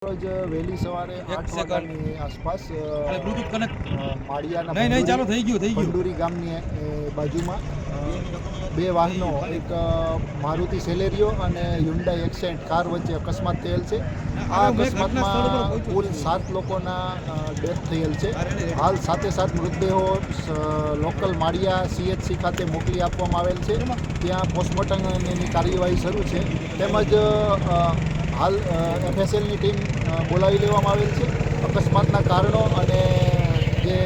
રોજ વહેલી સવારે 8 વાગ્યાની આસપાસ માળિયાના ભંડુરી ગામની બાજુમાં બે વાહનો એક મારુતિ સેલેરિયો અને હ્યુન્ડાઈ એક્સેન્ટ કાર વચ્ચે અકસ્માત થયેલ છે. આ અકસ્માતમાં કુલ 7 લોકોના ડેથ થયેલ છે. હાલ સાથે મૃતદેહો લોકલ માળિયા CHC ખાતે મોકલી આપવામાં આવેલ છે. ત્યાં પોસ્ટમોર્ટમની કાર્યવાહી શરૂ છે. તેમજ હાલ FSLની ટીમ બોલાવી લેવામાં આવેલ છે. અકસ્માતના કારણો અને જે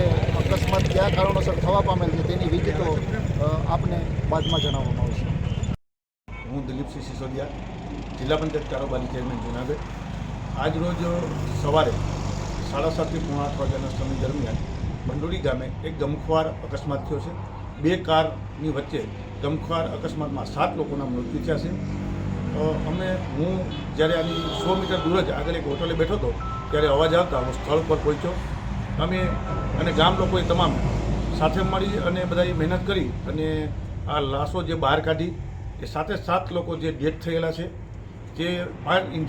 અકસ્માત કયા કારણોસર થવા પામેલ છે તેની વિગતો આપને બાદમાં જણાવવામાં આવશે. હું દિલીપસિંહ સિસોદિયા, જિલ્લા પંચાયત કારોબારી ચેરમેન જૂનાગઢ. આજ રોજ સવારે 7:30 થી 8 વાગ્યાના સમય દરમિયાન ભંડોરી ગામે એક ગમખ્વાર અકસ્માત થયો છે. બે કારની વચ્ચે ગમખ્વાર અકસ્માતમાં 7 લોકોના મૃત્યુ થયા છે. હું જ્યારે આની 100 મીટર દૂર જ આગળ એક હોટલે બેઠો હતો ત્યારે અવાજ આવતા હું સ્થળ પર પહોંચ્યો. અમે અને ગામ લોકોએ તમામ સાથે મળી અને બધાએ મહેનત કરી અને આ લાશો જે બહાર કાઢી એ 7 લોકો જે ડેથ થયેલા છે, જે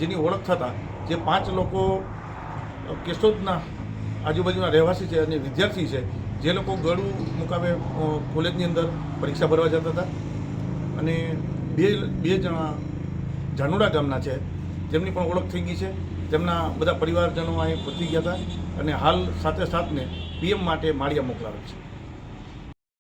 જેની ઓળખ થતાં જે 5 લોકો કેશોદના આજુબાજુના રહેવાસી છે અને વિદ્યાર્થી છે, જે લોકો ગળું મુકામે કોલેજની અંદર પરીક્ષા ભરવા જતા હતા, અને બે જણા જાનુડા ગામના છે, જેમની પણ ઓળખ થઈ ગઈ છે. તેમના બધા પરિવારજનો અહીં પહોંચી ગયા હતા અને હાલ સાથે PM માટે માળિયા મોકલાવેલ છે.